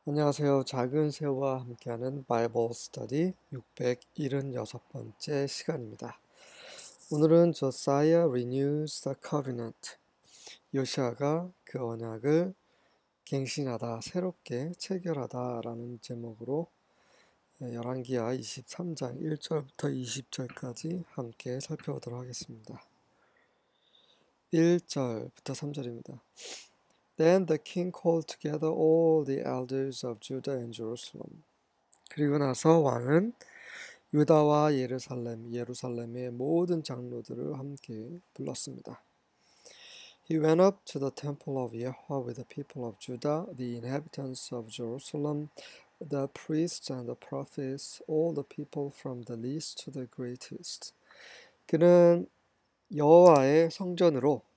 안녕하세요. 작은 새우와 함께하는 바이블 스터디 676번째 시간입니다. 오늘은 조사이아 renews the covenant. 요시아가 그 언약을 갱신하다, 새롭게 체결하다라는 제목으로 열왕기하 23장 1절부터 20절까지 함께 살펴보도록 하겠습니다. 1절부터 3절입니다. Then the king called together all the elders of Judah and Jerusalem. 그리고 나서 왕은 유다와 예루살렘의 모든 장로들을 함께 불렀습니다. He went up to the temple of Yahweh with the people of Judah, the inhabitants of Jerusalem, the priests and the prophets, all the people from the least to the greatest. 그는 여호와의 성전으로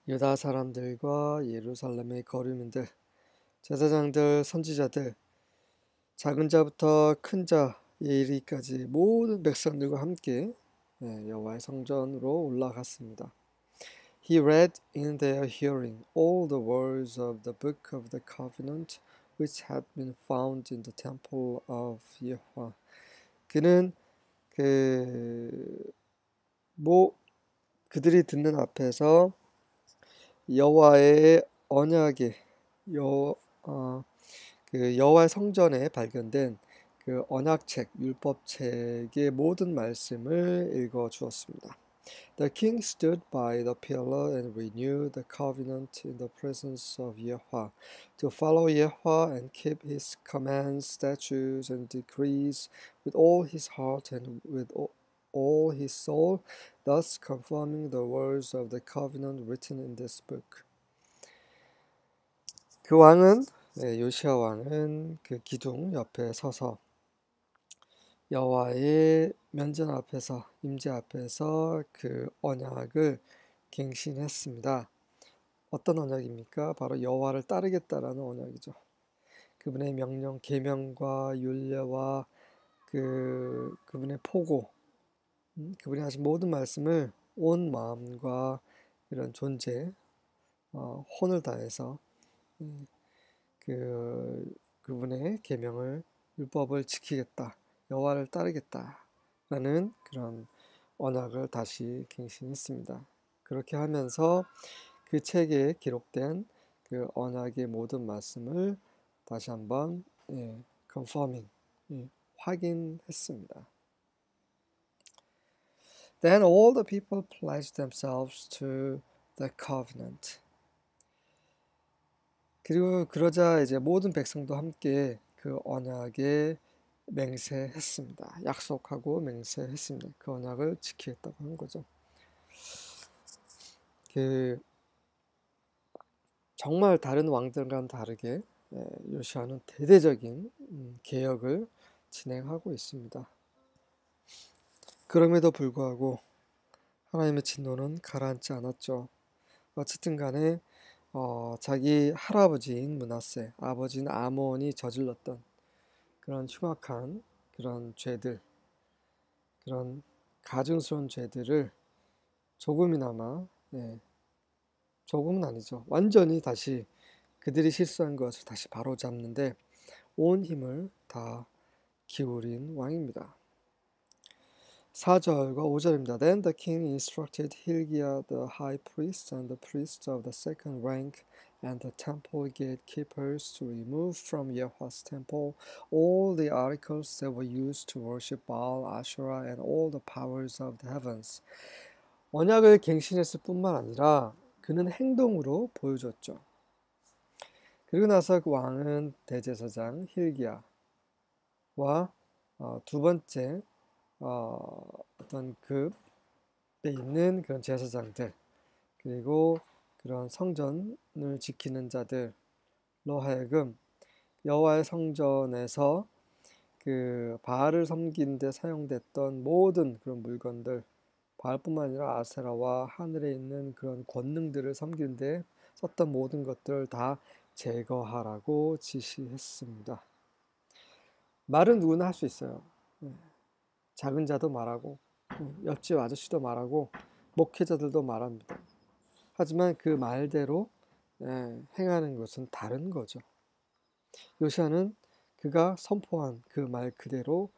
유다 사람들과 예루살렘의 거류민들, 제사장들, 선지자들, 작은 자부터 큰 자에 이르기까지 모든 백성들과 함께 여호와의 성전으로 올라갔습니다. He read in their hearing all the words of the book of the covenant which had been found in the temple of Yahweh. 그는 그들이 듣는 앞에서 여호와의 언약의 여호와의 성전에 발견된 그 언약책, 율법책의 모든 말씀을 읽어 주었습니다. The king stood by the pillar and renewed the covenant in the presence of Yahweh, to follow Yahweh and keep his commands, statutes, and decrees with all his heart and with all his soul, thus confirming the words of the covenant written in this book. 그 왕은 요시야 왕은 그 기둥 옆에 서서 여호와의 면전 앞에서 임재 앞에서 그 언약을 갱신했습니다. 어떤 언약입니까? 바로 여호와를 따르겠다라는 언약이죠. 그분의 명령, 계명과 율례와 그분의 포고, 그분이 하신 모든 말씀을 온 마음과 이런 존재, 혼을 다해서 그분의 계명을 율법을 지키겠다, 여호와를 따르겠다라는 그런 언약을 다시 갱신했습니다. 그렇게 하면서 그 책에 기록된 그 언약의 모든 말씀을 다시 한번 confirming, 확인했습니다. Then all the people pledged themselves to the covenant. 그리고 그러자 이제 모든 백성도 함께 그 언약에 맹세했습니다. 약속하고 맹세했습니다. 그 언약을 지키겠다고 한 거죠. 정말 다른 왕들과는 다르게 요시아는 대대적인 개혁을 진행하고 있습니다. 그럼에도 불구하고 하나님의 진노는 가라앉지 않았죠. 어쨌든 간에 자기 할아버지인 므낫세, 아버지인 아몬이 저질렀던 그런 흉악한 그런 죄들, 그런 가증스러운 죄들을 조금이나마, 조금은 아니죠, 완전히 다시 그들이 실수한 것을 다시 바로잡는데 온 힘을 다 기울인 왕입니다. 4절과 5절입니다. Then the king instructed Hilkiah the high priest and the priests of the second rank and the temple gatekeepers to remove from Yahweh's temple all the articles that were used to worship Baal, Asherah, and all the powers of the heavens. 언약을 갱신했을 뿐만 아니라 그는 행동으로 보여줬죠. 그리고 나서 그 왕은 대제사장 힐기야와 두 번째 어떤 급에 있는 그런 제사장들, 그리고 그런 성전을 지키는 자들로 하여금 여호와의 성전에서 그 바알을 섬기는 데 사용됐던 모든 그런 물건들, 바알뿐만 아니라 아세라와 하늘에 있는 그런 권능들을 섬기는 데 썼던 모든 것들을 다 제거하라고 지시했습니다. 말은 누구나 할 수 있어요. 작은 자도 말하고 옆집 아저씨도 말하고 목회자들도 말합니다. 하지만 그 말대로 행하는 것은 다른 거죠. 요시야는 그가 선포한 그 말 그대로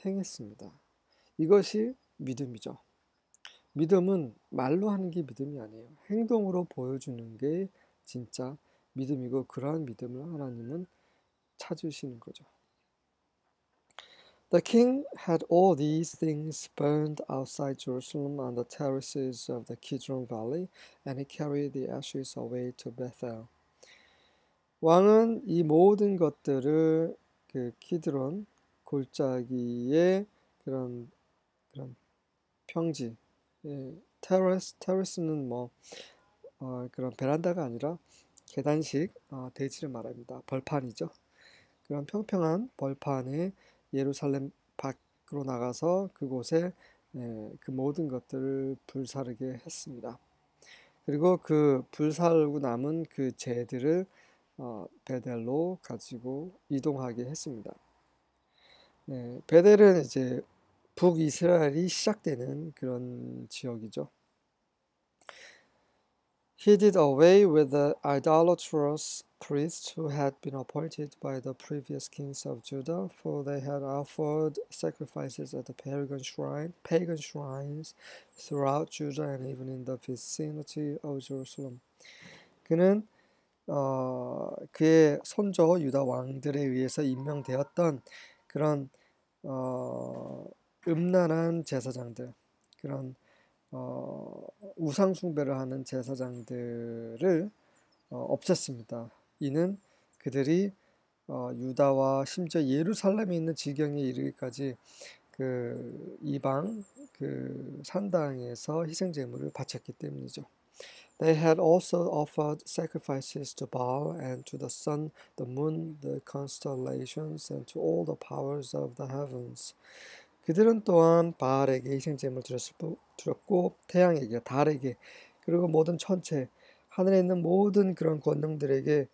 행했습니다. 이것이 믿음이죠. 믿음은 말로 하는 게 믿음이 아니에요. 행동으로 보여주는 게 진짜 믿음이고 그러한 믿음을 하나님은 찾으시는 거죠. The king had all these things burned outside Jerusalem on the terraces of the Kidron Valley, and he carried the ashes away to Bethel. 왕은 이 모든 것들을 그 키드론 골짜기의 그런 평지, 테라스는 뭐 그런 베란다가 아니라 계단식 대지를 말합니다. 벌판이죠. 그런 평평한 벌판에 예루살렘 밖으로 나가서 그곳에 그 모든 것들을 불사르게 했습니다. 그리고 그 불사르고 남은 그 재들을 베델로 가지고 이동하게 했습니다. 베델은 이제 북이스라엘이 시작되는 그런 지역이죠. He did away with the idolatrous priests who had been appointed by the previous kings of Judah, for they had offered sacrifices at the pagan shrines throughout Judah and even in the vicinity of Jerusalem. 그는 그의 손조 유다 왕들에 의해서 임명되었던 그런 음란한 제사장들, 그런 우상 숭배를 하는 제사장들을 없앴습니다. 이는 그들이 유다와 심지어 예루살렘에 있는 지경에 이르기까지 그 이방 그 산당에서 희생 제물을 바쳤기 때문이죠. They had also offered sacrifices to Baal and to the sun, the moon, the constellations, and to all the powers of the heavens. 그들은 또한 바알에게 희생제물을 드렸고 태양에게, 달에게, 그리고 모든 천체, 하늘에 있는 모든 그런 권능들에게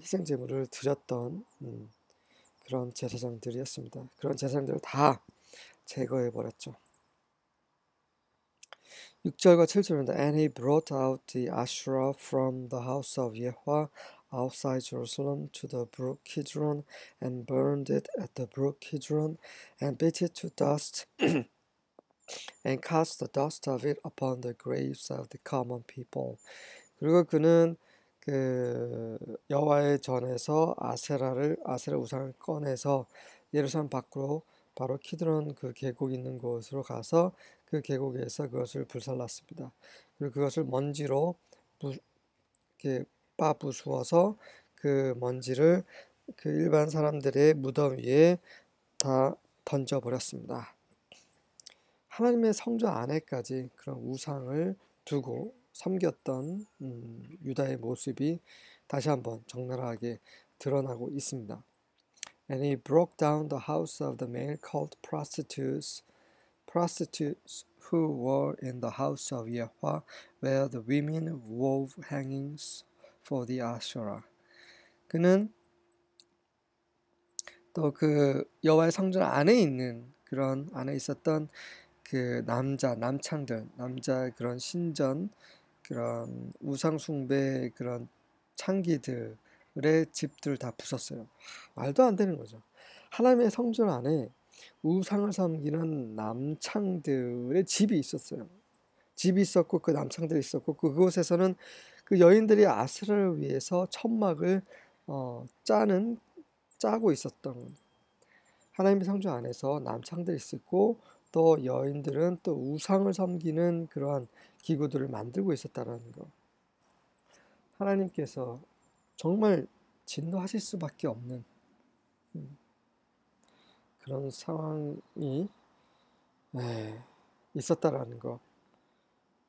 희생제물을 드렸던 그런 제사장들이었습니다. 그런 제사장들을 다 제거해버렸죠. 6절과 7절입니다. And he brought out the Asherah from the house of Yahweh outside Jerusalem to the brook Kidron, and burned it at the brook Kidron, and beat it to dust, and cast the dust of it upon the graves of the common people. 그리고 그는 그 여호와의 전에서 아세라 우상을 꺼내서 예루살렘 밖으로 바로 키드론 그 계곡 있는 곳으로 가서 그 계곡에서 그것을 불살랐습니다. 그리고 그것을 먼지로 이렇게 부수어서 그 먼지를 그 일반 사람들의 무덤 위에 다 던져버렸습니다. 하나님의 성전 안에까지 그런 우상을 두고 섬겼던 유다의 모습이 다시 한번 적나라하게 드러나고 있습니다. And he broke down the house of the male cult prostitutes who were in the house of Yahweh, where the women wove hangings for the Asherah. 그는 또 그 여호와의 성전 안에 있는 그런 안에 있었던 그 남창들, 그런 신전, 그런 우상숭배 그런 창기들의 집들 다 부쉈어요. 말도 안 되는 거죠. 하나님의 성전 안에 우상을 섬기는 남창들의 집이 있었어요. 집이 있었고 그 남창들이 있었고 그곳에서는 그 여인들이 아세라를 위해서 천막을 짜고 있었던 하나님의 성전 안에서 남창들이 있었고 또 여인들은 또 우상을 섬기는 그러한 기구들을 만들고 있었다는 거. 하나님께서 정말 진노하실 수밖에 없는 그런 상황이 있었다라는 거.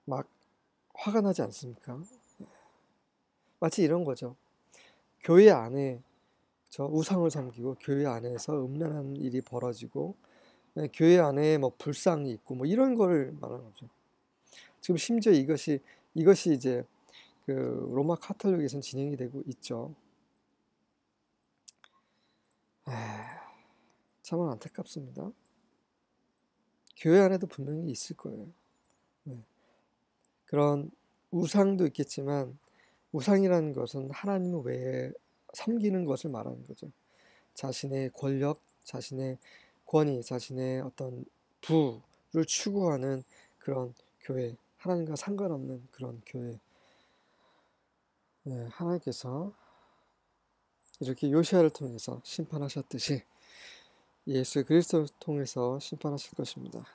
막 화가 나지 않습니까? 마치 이런 거죠. 교회 안에 저 우상을 섬기고 교회 안에서 음란한 일이 벌어지고 교회 안에 뭐 불상이 있고 뭐 이런 거를 말하는 거죠. 지금 심지어 이것이 이제 그 로마 카톨릭에서는 진행이 되고 있죠. 참 안타깝습니다. 교회 안에도 분명히 있을 거예요. 그런 우상도 있겠지만 우상이라는 것은 하나님 외에 섬기는 것을 말하는 거죠. 자신의 권력, 자신의 권위, 자신의 어떤 부를 추구하는 그런 교회, 하나님과 상관없는 그런 교회. 네, 하나님께서 이렇게 요시아를 통해서 심판하셨듯이 예수 그리스도를 통해서 심판하실 것입니다.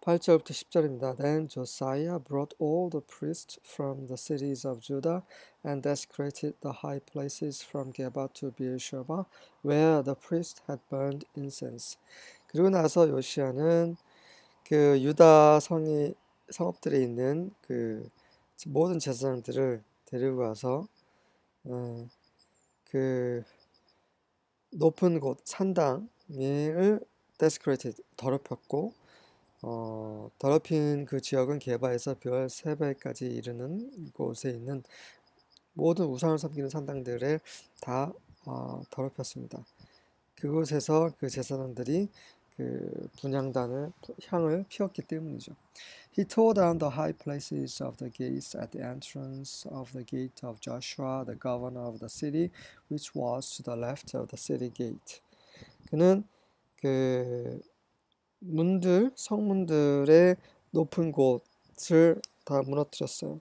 8절부터 10절입니다. Then Josiah brought all the priests from the cities of Judah and desecrated the high places from Geba to Beersheba, where the priests had burned incense. 그리고 나서 요시아는 그 유다 성읍들에 있는 그 모든 제사장들을 데리고 가서 그 높은 곳 산당을 desecrated 더럽혔고 더럽힌 그 지역은 게바에서 별세배까지 이르는 곳에 있는 모든 우상을 섬기는 산당들을 다 더럽혔습니다. 그곳에서 그 제사장들이 그 분향단을 향을 피웠기 때문이죠. He tore down the high places of the gates at the entrance of the gate of Joshua, the governor of the city, which was to the left of the city gate. 그는 그 성문들의 높은 곳을 다 무너뜨렸어요.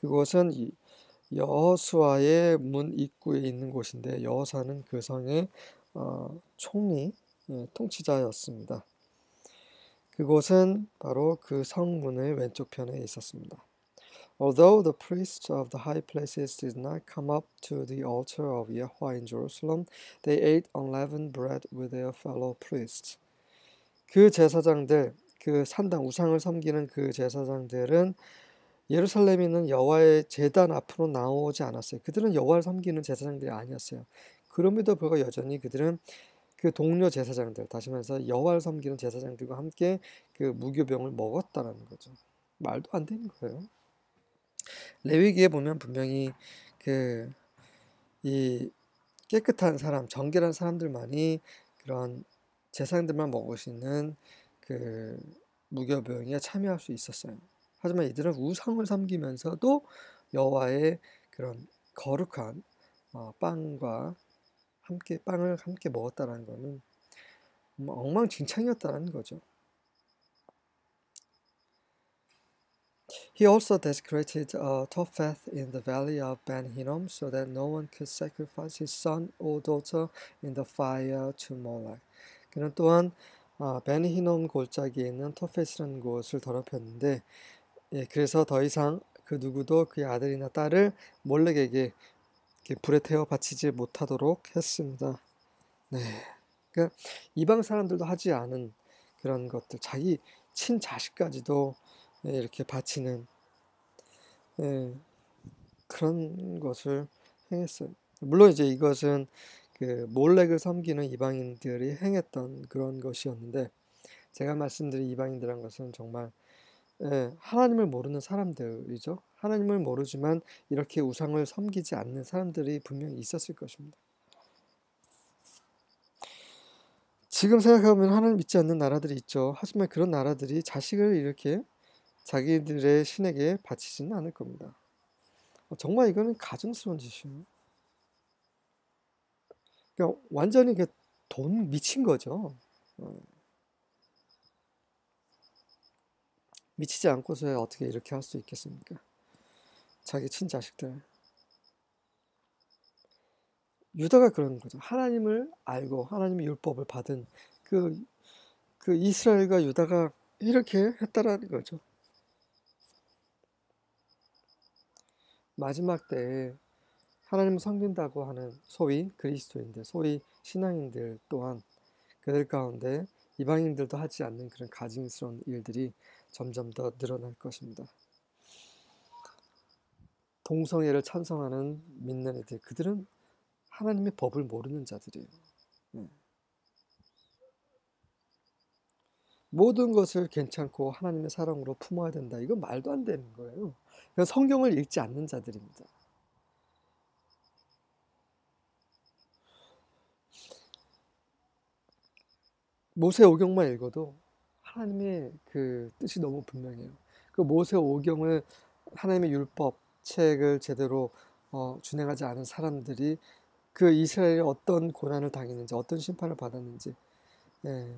그곳은 여호수아의 문 입구에 있는 곳인데 여호수아는 그 성의 총리, 통치자였습니다. 그곳은 바로 그 성문의 왼쪽 편에 있었습니다. Although the priests of the high places did not come up to the altar of Yahweh in Jerusalem, they ate unleavened bread with their fellow priests. 그 제사장들, 그 산당 우상을 섬기는 그 제사장들은 예루살렘에 있는 여호와의 제단 앞으로 나오지 않았어요. 그들은 여호와를 섬기는 제사장들이 아니었어요. 그럼에도 불구하고 여전히 그들은 그 동료 제사장들, 다시 말해서 여호와를 섬기는 제사장들과 함께 그 무교병을 먹었다라는 거죠. 말도 안 되는 거예요. 레위기에 보면 분명히 그 이 깨끗한 사람, 정결한 사람들만이 그런 제사장들만 먹을 수 있는 그 무교병에 참여할 수 있었어요. 하지만 이들은 우상을 섬기면서도 여호와의 그런 거룩한 빵을 함께 먹었다는 것은 엉망진창이었다는 거죠. He also desecrated Topheth in the valley of Ben Hinnom, so that no one could sacrifice his son or daughter in the fire to Moloch. 그는 또한 벤 히놈 골짜기에 있는 토펫이라는 곳을 더럽혔는데, 그래서 더 이상 그 누구도 그의 아들이나 딸을 몰렉에게 불에 태워 바치지 못하도록 했습니다. 네, 그러니까 이방 사람들도 하지 않은 그런 것들, 자기 친자식까지도 이렇게 바치는 그런 것을 행했어요. 물론 이제 이것은 그 몰렉을 섬기는 이방인들이 행했던 그런 것이었는데, 제가 말씀드린 이방인들한 것은 정말 하나님을 모르는 사람들이죠. 하나님을 모르지만 이렇게 우상을 섬기지 않는 사람들이 분명히 있었을 것입니다. 지금 생각해보면 하나님 믿지 않는 나라들이 있죠. 하지만 그런 나라들이 자식을 이렇게 자기들의 신에게 바치지는 않을 겁니다. 정말 이거는 가증스러운 짓이에요. 그러니까 완전히 돈 미친 거죠. 미치지 않고서 어떻게 이렇게 할 수 있겠습니까? 자기 친자식들. 유다가 그런 거죠. 하나님을 알고 하나님의 율법을 받은 그 이스라엘과 유다가 이렇게 했다라는 거죠. 마지막 때에 하나님을 섬긴다고 하는 소위 그리스도인들, 소위 신앙인들 또한 그들 가운데 이방인들도 하지 않는 그런 가증스러운 일들이 점점 더 늘어날 것입니다. 동성애를 찬성하는 믿는 이들, 그들은 하나님의 법을 모르는 자들이에요. 모든 것을 괜찮고 하나님의 사랑으로 품어야 된다. 이건 말도 안 되는 거예요. 그냥 성경을 읽지 않는 자들입니다. 모세오경만 읽어도 하나님의 그 뜻이 너무 분명해요. 그 모세오경을 하나님의 율법 책을 제대로 준행하지 않은 사람들이 그 이스라엘이 어떤 고난을 당했는지, 어떤 심판을 받았는지, 예,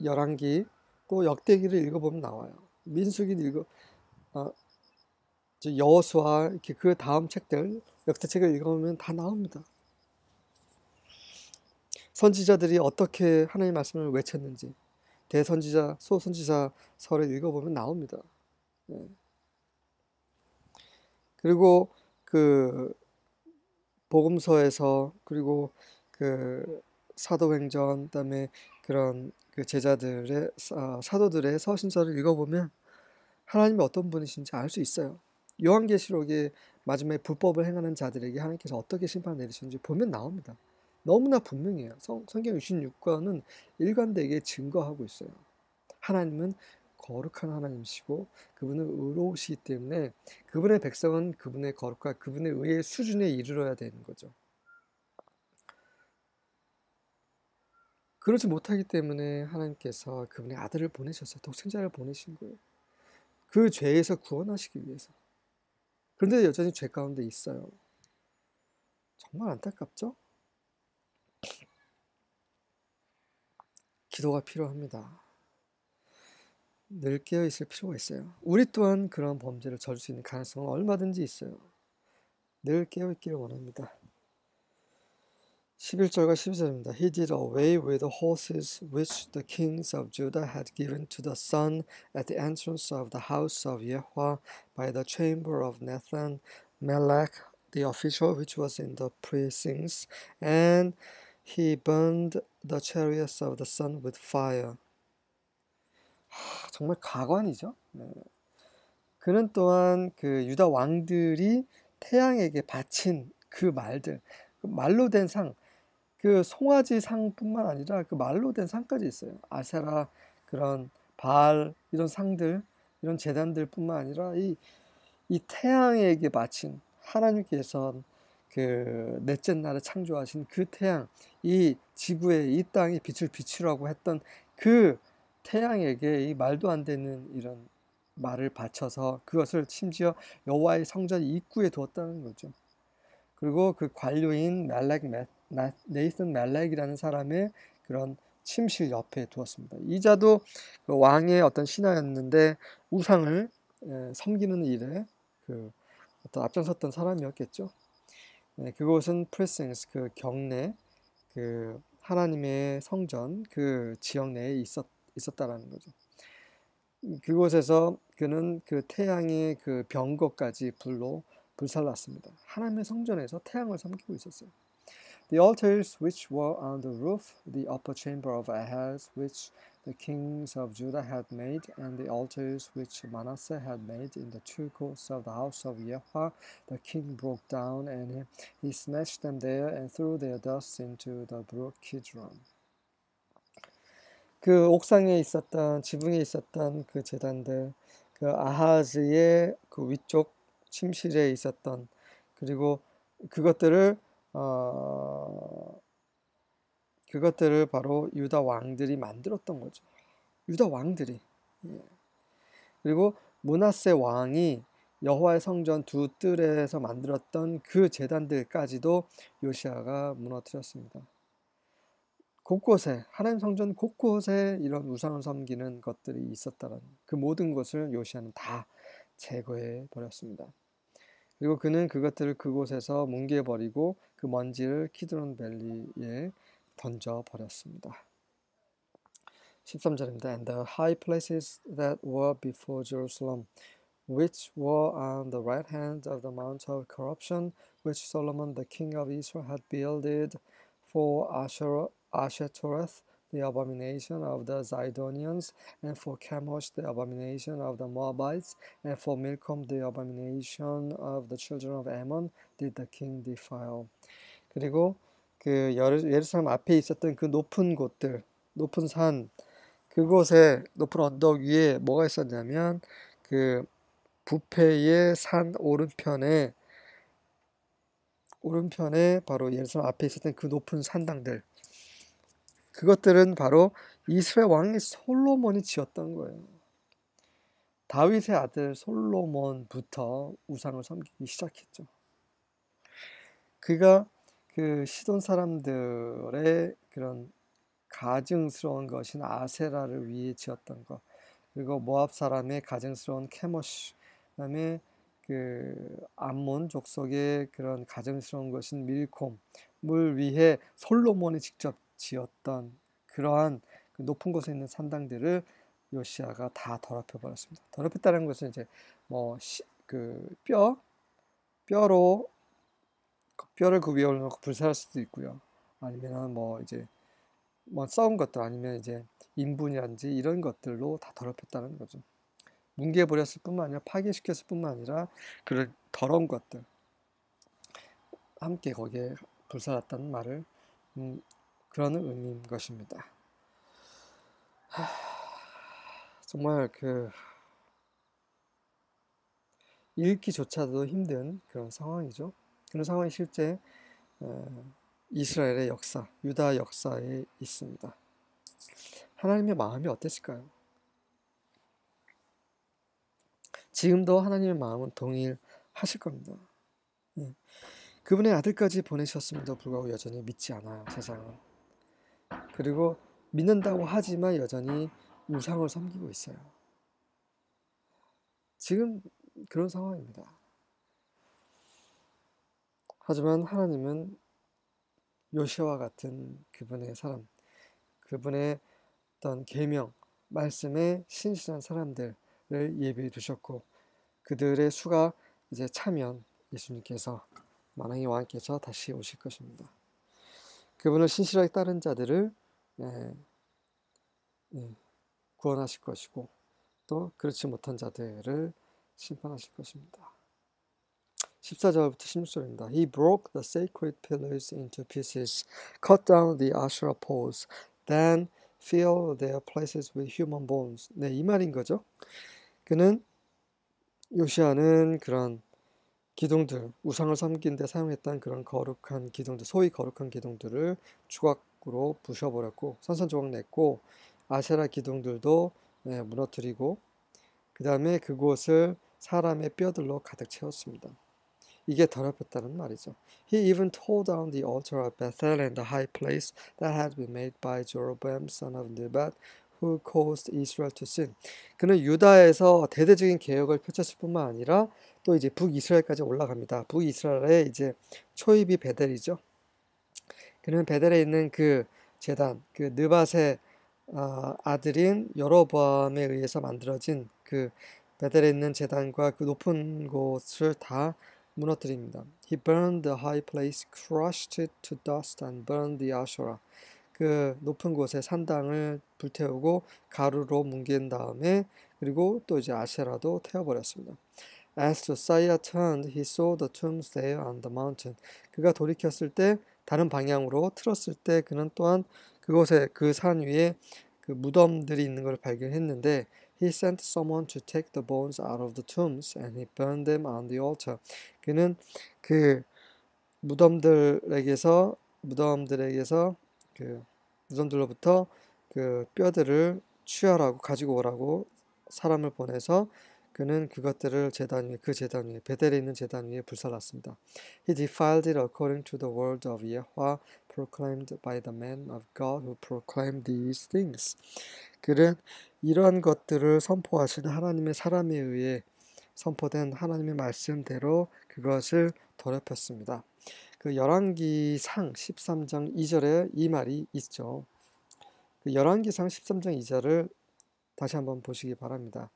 열왕기 또 역대기를 읽어보면 나와요. 민수기를 어, 여호수아 이렇게 그 다음 책들, 역대책을 읽어보면 다 나옵니다. 선지자들이 어떻게 하나님의 말씀을 외쳤는지, 대선지자, 소선지자 서를 읽어보면 나옵니다. 예. 그리고 그 복음서에서, 그리고 그 사도행전, 그다음에 그런 그 제자들의 사도들의 서신서를 읽어보면 하나님이 어떤 분이신지 알 수 있어요. 요한계시록에 마지막에 불법을 행하는 자들에게 하나님께서 어떻게 심판 내리시는지 보면 나옵니다. 너무나 분명해요. 성경 66권은 일관되게 증거하고 있어요. 하나님은 거룩한 하나님이시고 그분은 의로우시기 때문에 그분의 백성은 그분의 거룩과 그분의 의의 수준에 이르러야 되는 거죠. 그러지 못하기 때문에 하나님께서 그분의 아들을 보내셨어요. 독생자를 보내신 거예요. 그 죄에서 구원하시기 위해서. 그런데 여전히 죄 가운데 있어요. 정말 안타깝죠? 기도가 필요합니다. 늘 깨어 있을 필요가 있어요. 우리 또한 그런 범죄를 저질 수 있는 가능성은 얼마든지 있어요. 늘 깨어 있기를 원합니다. 11절과 12절입니다. He did away with the horses which the kings of Judah had given to the sun at the entrance of the house of Yahweh by the chamber of Nathan, Melech, the official which was in the precincts, and he burned the chariots of the sun with fire. 정말 가관이죠. 네. 그는 또한 그 유다 왕들이 태양에게 바친 그 말들, 그 말로 된 상, 그 송아지 상뿐만 아니라 그 말로 된 상까지 있어요. 아세라, 그런 바알, 이런 상들, 이런 제단들뿐만 아니라 이 태양에게 바친, 하나님께서 그 넷째 날에 창조하신 그 태양, 이 지구에, 이 땅에 빛을 비추라고 했던 그 태양에게 이 말도 안 되는 이런 말을 바쳐서 그것을 심지어 여호와의 성전 입구에 두었다는 거죠. 그리고 그 관료인 네이슨 멜렉이라는 사람의 그런 침실 옆에 두었습니다. 이 자도 그 왕의 어떤 신하였는데 우상을 섬기는 일에 그 어떤 앞장섰던 사람이었겠죠. 그곳은 프레센스, 그 경내, 그 하나님의 성전 그 지역 내에 있었다라는 거죠. 그곳에서 그는 그 태양의 그 병거까지 불로 불살랐습니다. 하나님의 성전에서 태양을 섬기고 있었어요. The altars which were on the roof, the upper chamber of Ahaz, which the kings of Judah had made, and the altars which Manasseh had made in the two courts of the house of Yahweh, the king broke down, and he smashed them there and threw their dust into the brook Kidron. 그 옥상에 있었던, 지붕에 있었던 그 제단들, 그 아하즈의 그 위쪽 침실에 있었던, 그리고 그것들을 그것들을 바로 유다 왕들이 만들었던 거죠. 유다 왕들이. 예. 그리고 므낫세 왕이 여호와의 성전 두 뜰에서 만들었던 그 제단들까지도 요시아가 무너뜨렸습니다. 곳곳에, 하나님 성전 곳곳에 이런 우상을 섬기는 것들이 있었다는 그 모든 것을 요시아는 다 제거해 버렸습니다. 그리고 그는 그것들을 그곳에서 뭉개버리고 그 먼지를 키드론 밸리에 던져버렸습니다. 13절입니다. And the high places that were before Jerusalem, which were on the right hand of the mount of corruption, which Solomon the king of Israel had builded for Ashtoreth, the abomination of the Zidonians, and for Chemosh, the abomination of the Moabites, and for Milcom, the abomination of the children of Ammon, did the king defile. 그리고 그 예루살렘 앞에 있었던 그 높은 곳들, 높은 산, 그곳에 높은 언덕 위에 뭐가 있었냐면 그 부패의 산 오른편에 바로 예루살렘 앞에 있었던 그 높은 산당들, 그것들은 바로 이스라엘 왕이 솔로몬이 지었던 거예요. 다윗의 아들 솔로몬부터 우상을 섬기기 시작했죠. 그가 그 시돈 사람들의 그런 가증스러운 것인 아세라를 위해 지었던 것, 그리고 모압 사람의 가증스러운 케모시, 그다음에 그 암몬 족속의 그런 가증스러운 것인 밀콤을 위해 솔로몬이 직접 지었던 그러한 그 높은 곳에 있는 산당들을 요시아가 다 더럽혀 버렸습니다. 더럽혔다는 것은 이제 뭐 뼈로 뼈를 그 위에 올려놓고 불살할 수도 있고요. 아니면 뭐 이제 뭐 썩은 것들, 아니면 이제 인분이란지 이런 것들로 다 더럽혔다는 거죠. 뭉개버렸을 뿐만 아니라 파괴시켰을 뿐만 아니라 그런 더러운 것들 함께 거기에 불살랐다는 말을 그런 의미인 것입니다. 정말 그 읽기조차도 힘든 그런 상황이죠. 그런 상황이 실제 이스라엘의 역사, 유다 역사에 있습니다. 하나님의 마음이 어땠을까요? 지금도 하나님의 마음은 동일하실 겁니다. 예. 그분의 아들까지 보내셨음에도 불구하고 여전히 믿지 않아요, 세상은. 그리고 믿는다고 하지만 여전히 우상을 섬기고 있어요. 지금 그런 상황입니다. 하지만 하나님은 요시아와 같은 그분의 사람, 그분의 어떤 계명, 말씀에 신실한 사람들을 예비해 두셨고, 그들의 수가 이제 차면 예수님께서, 만왕의 왕께서 다시 오실 것입니다. 그분을 신실하게 따른 자들을 구원하실 것이고, 또 그렇지 못한 자들을 심판하실 것입니다. 14절부터 16절입니다. He broke the sacred pillars into pieces, cut down the Asherah poles, then filled their places with human bones. 네, 이 말인 거죠. 요시아는 그런 기둥들, 우상을 섬긴 데 사용했던 그런 거룩한 기둥들, 소위 거룩한 기둥들을 조각으로 부셔버렸고, 산산조각 냈고, 아세라 기둥들도 무너뜨리고, 그 다음에 그곳을 사람의 뼈들로 가득 채웠습니다. 이게 더럽혔다는 말이죠. He even tore down the altar of Bethel and the high place that had been made by Jeroboam son of Nebat, who caused Israel to sin. 그는 유다에서 대대적인 개혁을 펼쳤을 뿐만 아니라 또 이제 북이스라엘까지 올라갑니다. 북이스라엘의 이제 초입이 베델이죠. 그는 베델에 있는 그 제단, 그 느밧의 아들인 여로보암에 의해서 만들어진 그 베델에 있는 제단과 그 높은 곳을 다 무너뜨립니다. He burned the high place, crushed it to dust, and burned the Asherah. 그 높은 곳에 산당을 불태우고 가루로 뭉갠 다음에, 그리고 또 이제 아세라도 태워버렸습니다. As Josiah turned, he saw the tombs there on the mountain. 그가 돌이켰을 때, 다른 방향으로 틀었을 때 그는 또한 그곳에, 그 산 위에 그 무덤들이 있는 걸 발견했는데, he sent someone to take the bones out of the tombs and he burned them on the altar. 그는 그 무덤들에게서 그 무덤들로부터 그 뼈들을 취하라고 가지고 오라고 사람을 보내서 그는 그것들을 그 제단 위에, 베델에 있는 제단 위에 불살랐습니다. He defiled it according to the word of Yahweh proclaimed by the man of God who proclaimed these things. 그는 이러한 것들을 선포하신 하나님의 사람에 의해 선포된 하나님의 말씀대로 그것을 더럽혔습니다. 그 열왕기상 13장 2절에 이 말이 있죠. 그 열왕기상 13장 2절을 다시 한번 보시기 바랍니다.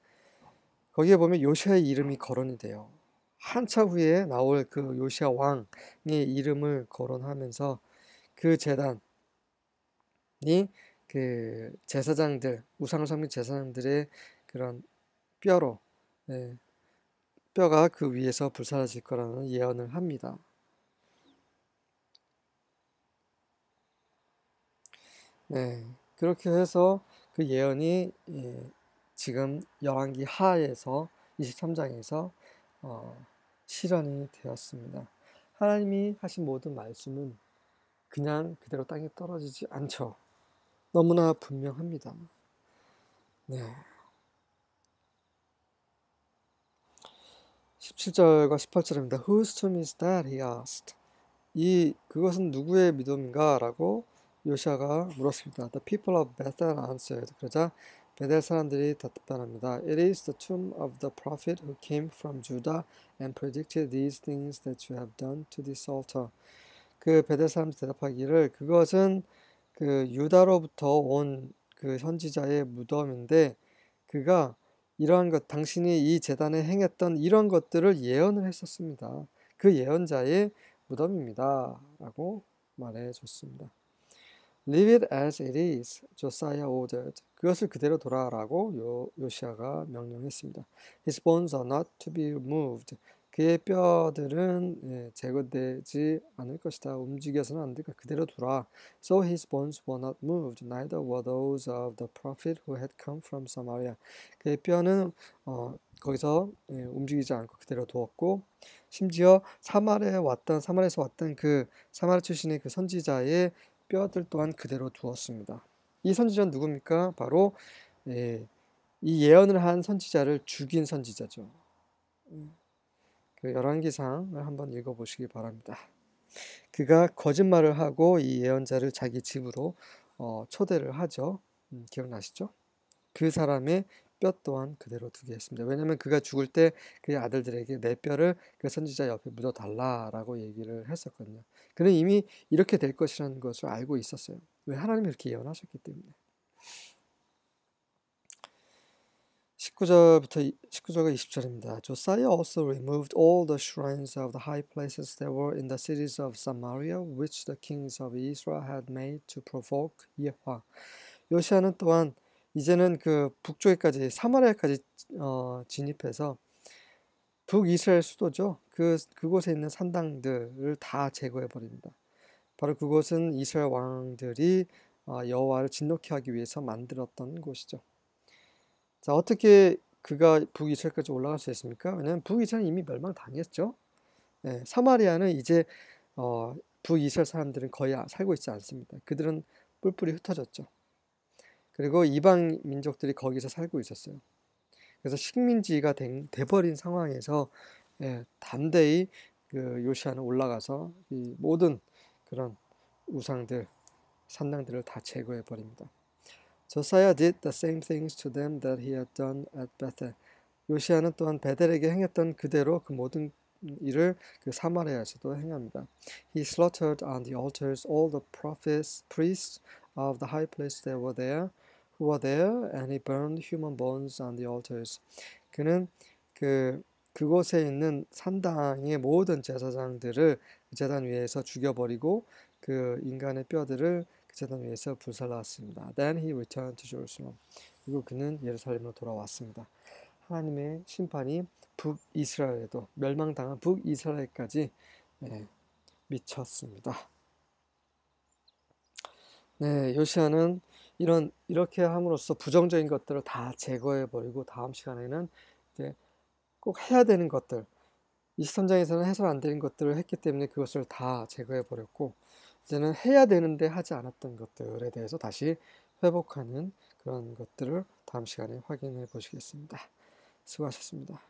거기에 보면 요시아의 이름이 거론이 돼요. 한차 후에 나올 그 요시아 왕의 이름을 거론하면서 그 제단이 그 제사장들, 우상을 섬긴 제사장들의 그런 뼈로, 뼈가 그 위에서 불사라질 거라는 예언을 합니다. 네, 그렇게 해서 그 예언이 지금 열왕기 하에서 23장에서 실현이 되었습니다. 하나님이 하신 모든 말씀은 그냥 그대로 땅에 떨어지지 않죠. 너무나 분명합니다. 네. 17절과 18절입니다. Whose tomb is that? He asked. 그것은 누구의 믿음인가? 라고 요시아가 물었습니다. The people of Bethel answered. 그러자 베델 사람들이 답변합니다. It is the tomb of the prophet who came from Judah and predicted these things that you have done to this altar. 그 베델 사람들이 대답하기를 그것은 그 유다로부터 온 그 선지자의 무덤인데 그가 이러한 것, 당신이 이 제단에 행했던 이런 것들을 예언을 했었습니다. 그 예언자의 무덤입니다. 라고 말해줬습니다. Leave it as it is, Josiah ordered. 그것을 그대로 둬라라고 요시아가 명령했습니다. His bones are not to be moved. 그의 뼈들은 제거되지 않을 것이다. 움직여서는 안 되니까 그대로 두라. So his bones were not moved, neither were those of the prophet who had come from Samaria. 그의 뼈는 거기서 움직이지 않고 그대로 두었고, 심지어 사마리아에서 왔던 그 사마리아 출신의 그 선지자의 뼈들 또한 그대로 두었습니다. 이 선지자는 누굽니까? 바로 이 예언을 한 선지자를 죽인 선지자죠. 그 열왕기상을 한번 읽어보시기 바랍니다. 그가 거짓말을 하고 이 예언자를 자기 집으로 초대를 하죠. 기억나시죠? 그 사람의 뼈 또한 그대로 두게 했습니다. 왜냐하면 그가 죽을 때 그의 아들들에게 내 뼈를 그 선지자 옆에 묻어달라라고 얘기를 했었거든요. 그는 이미 이렇게 될 것이라는 것을 알고 있었어요. 왜? 하나님이 이렇게 예언하셨기 때문에. 19절과 20절입니다. Josiah also removed all the shrines of the high places that were in the cities of Samaria, which the kings of Israel had made to provoke 예화. 요시아는 또한 이제는 그 북쪽에까지 사마리아까지 진입해서 북이스라엘 수도죠. 그곳에 있는 산당들을 다 제거해 버립니다. 바로 그곳은 이스라엘 왕들이 여호와를 진노케 하기 위해서 만들었던 곳이죠. 자, 어떻게 그가 북이스라엘까지 올라갈 수 있습니까? 왜냐하면 북이스라엘은 이미 멸망당했죠. 사마리아는 이제 북이스라엘 사람들은 거의 살고 있지 않습니다. 그들은 뿔뿔이 흩어졌죠. 그리고 이방 민족들이 거기서 살고 있었어요. 그래서 식민지가 돼버린 상황에서 담대히 그 요시아는 올라가서 이 모든 그런 우상들, 산당들을 다 제거해 버립니다. Josiah did the same things to them that he had done at Bethel. 요시아는 또한 베델에게 행했던 그대로 그 모든 일을 그 사마리아에서도 행합니다. He slaughtered on the altars all the prophets, priests of the high place that were there, and he burned human bones on the altars. 그는 그곳에 있는 산당의 모든 제사장들을 그 제단 위에서 죽여버리고 그 인간의 뼈들을 그 제단 위에서 불살랐습니다. Then he returned to Jerusalem. 그리고 그는 예루살렘으로 돌아왔습니다. 하나님의 심판이 북이스라엘에도 멸망당한 북이스라엘까지 미쳤습니다. 네, 요시아는 이렇게 함으로써 부정적인 것들을 다 제거해버리고 다음 시간에는 이제 꼭 해야 되는 것들, 23장에서는 해서 안 되는 것들을 했기 때문에 그것을 다 제거해버렸고 이제는 해야 되는데 하지 않았던 것들에 대해서 다시 회복하는 그런 것들을 다음 시간에 확인해 보시겠습니다. 수고하셨습니다.